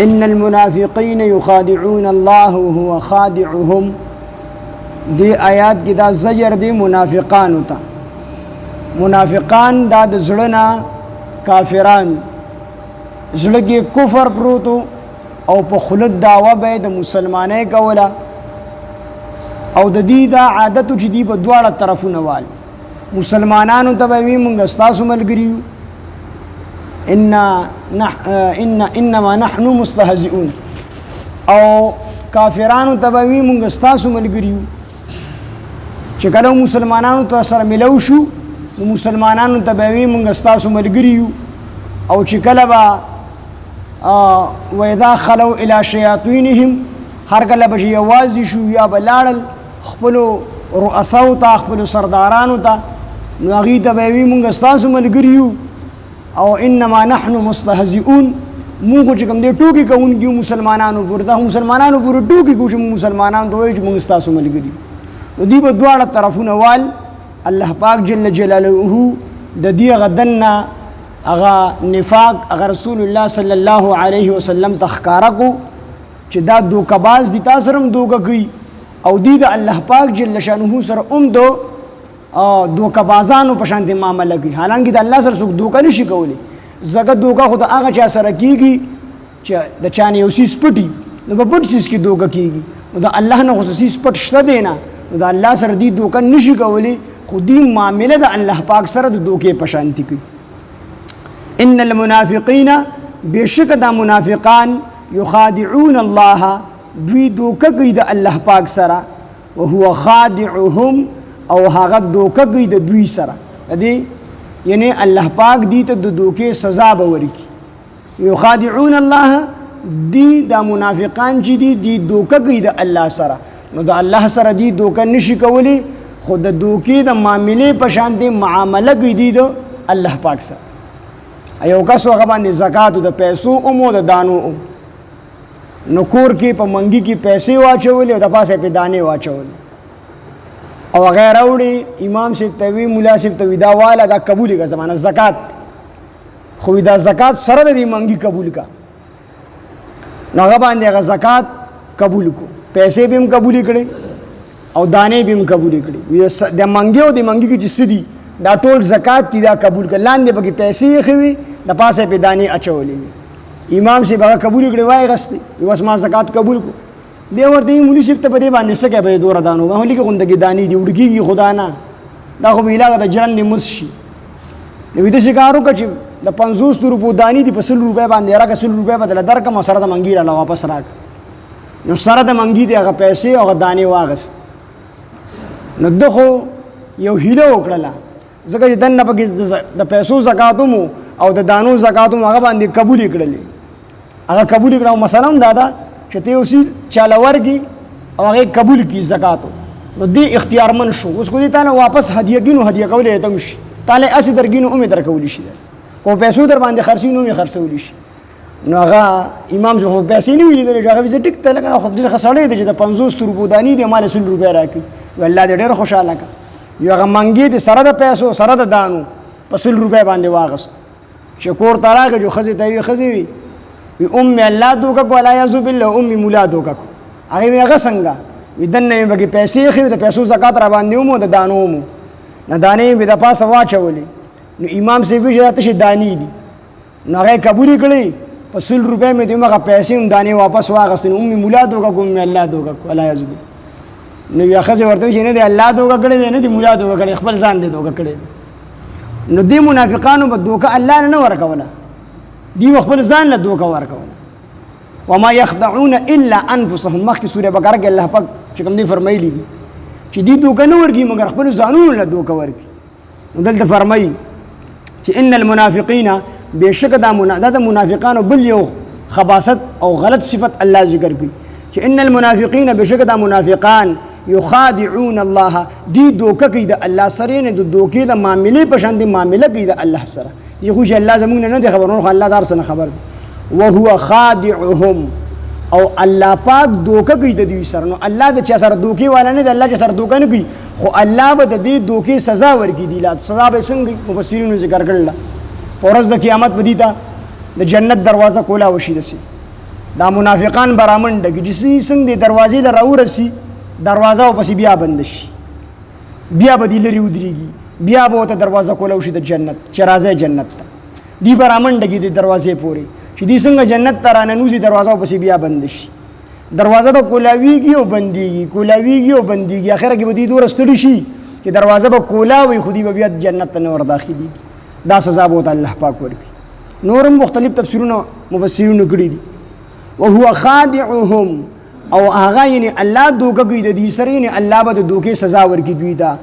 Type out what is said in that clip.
ان المنافقین یخادعون الله وهو خادعهم. دی آیات کی دا زجر دی منافقان ہوتا. منافقان دا زړه کافران زړه کې کفر پروتو او په خلد دعوه به د مسلمانۍ کوله او د دې دا عادت چې دی په دواړه طرفونه وال مسلمانانو ته وی مونږ ستاسو ملګریو انما نحن مستهزئون او کافرانو ته وی مونږ ستاسو ملګریو. چې کله مسلمانانو ته سره ملو شو مسلمانانو ته وی مونږ ستاسو ملګریو او چې کله با وإذا خلوا إلى شياطينهم هر کله به یوازې شو یا بلاړل خپلو رؤساو ته خپلو سردارانو ته نو هغوی ته به وي مونږ ستاسو ملګري او انما نحن مستهزئون مونږ خو چې کوم دی ټوکې کوونکي یو مسلمانانو پورې دا مسلمانانو پورې ټوکې کوو چې مونږ مسلمانانو ته وایو چې مونږ ستاسو ملګري. نو دوی به دواړه طرفونه وال الله پاک جل جلاله د دې هغه دننه هغه نفاق هغه رسول الله صلی الله علیه وسلم تخکارا کو چې دا دوکباز دي تاسو سره دوکه کوي او دی د الله پاک جل شانه سره دو دوکبازانو په شان دي معاملې کوي. حالانکه د الله سره څوک دوکه نشي کولی زګه دوکه خو د هغه چا سره کیږي چې د چانه یو سیس پټي نو په پټ سیس کې دوکه کیږي. نو د الله نه خصوصي پټ شته دی نه نو د الله سره دی دوکه نشي کولی خو دی معاملې د الله پاک سره د دوکې په شان دي کوي. ان المنافقین بشک دا منافقان یخادعون الله دوی دوکه کوي د الله پاک سره وهو خادعهم او هغه دوکه کوي د دوی سره دی یعنی الله پاک دی ته د دوکې سزا به ورکي. یخادعون الله دی دا منافقان چې دی دوکه کوي د الله سره نو د الله سره دی دوکه نشي کولی خو د دوکې د معاملې په شان دی معامله کوي دی د الله پاک سره. ایو کسو هغه باندې زکات د پیسو او د دانو نو کور کې په منګي کې پیسې واچولې او د پاسه په دانې واچولې او غیر اوړي امام صاحب توی مولا صاحب توی دا والا دا قبول کا زمانہ زکات خو دا زکات سره د منګي قبول کا نو هغه باندې هغه زکات قبول کو پیسې به هم قبول کړي او دانې به هم قبول کړي د منګي او د منګي کې چې سدي دا ټول زکات کی دا قبول کړه لاندې به پیسې خوي د پاسه په دانې اچولې. امام صاحب هغه قبول کړي وای غستې یو ما زکات قبول کو به ورته مولوی صاحب ته په دې باندې سکه به دور دانو به لیکه غوندګي دانی دی وړکیږي خدا نه دا خو بیلاغه د جرن دی مسشي نو دې شکارو کچ د 500 روپو دانی دی په 100 روپے باندې راکه 100 روپے بدل درکه سره د منګی را واپس راک نو سره د منګی دی هغه پیسې او هغه دانی واغست نو دغه یو هیله وکړه ځکه چې دنه پکې د پیسو زکاتومو او د دانو زکاتومو هغه باندې قبول کړلې هغه قبول کړو مثلا دادا چې ته اوسې چاله ورګي او هغه قبول کی زکاتو نو دې اختیارمن شو اوس کو دې تعالی واپس هدیه کینو هدیه کولې ته مشي تعالی اسی درګینو امید درکول شي کو پیسو در باندې خرڅینو می خرڅول شي نو هغه امام زه پیسې نه ویلې درې هغه دې ټیک ته لګا خو دې خسړې دې د 500 روپو دانی دې مال 100 روپے راکې والله دې ډېر خوشاله کا یو هغه منګي دې سره د پیسو سره د دانو په 100 روپے باندې واغست شکور تراګه جو خزي ته وي خزي وي ام الله دوکه کو لا یذ بالله ام مولا دوکه کو هغه هغه څنګه ودنه بګي پیسې خو د پیسو زکات را باندې مو د دانو مو نه دانې به د پاسه واچولې نو امام سی به جاته شي دانی دي نو هغه قبول کړي په 100 روپے مې دغه پیسې هم دانې واپس واغستن ام مولا دوکه کو ام الله دوکه کو لا یذ نو بیا خزه ورته شي نه دی الله دوکه کړي نه دی مولا دوکه کړي خپل ځان دی دوکه کړي نو دی منافقانو په دوکه الله نه ورکوله دی خپل ځان له دوکه ورکوله. وما يخدعون الا انفسهم مخکې سوره بقره کې الله پاک چې کوم دی فرمایلی دي چې دی دوکه نه ورګي مګر خپل ځانونو له دوکه ورګي. نو دلته فرمایي چې ان المنافقین بشک دا منافقانو بل یو خباثت او غلط صفت الله ذکر کوي چې ان المنافقین بشک دا منافقان یخادعون الله دی دوکه کوي د الله سره نه د دوکې د معاملې په شان د معاملې کوي د الله سره دی خو چې الله زمونږ نه دی خبرونه الله دار سره خبر دی وهو خادعهم او الله پاک دوکه کوي د دوی سره نو الله د چا سره دوکې والا نه دی الله چې سره دوکه نه کوي خو الله به د دې دوکې سزا ورکړي دی لا سزا به څنګه مفسرینو ذکر کړل په ورځ د قیامت بدی ته د جنت دروازه کولا وشي دسي دا منافقان برامنډه کې چې څنګه د دروازې له راورسي دروازه او پسې بیا بند شي بیا به دې لري ودرېږي بیا به ورته دروازه کولاو شي د جنت چې راځئ جنت ته دی برامنډه کې د دروازې پورې چې دی څنګه جنت ته راننوځي دروازه او پسې بیا بند شي دروازه به کولاویږي او بندېږي کولاویږي او بندېږي اخره کې به دې دومره ستړي شي چې دروازه به کولاوي خو دی به بیا جنت ته نه ور داخلېږي دا سزا به ورته الله پاک ورکړي نورم مختلف تفسیرونه مفسرینو کړي دي وهو خادعهم او هغه یعنی الله دوکه کوي د دې سره یعنی الله به د دوکې سزا ورکړي دوی ته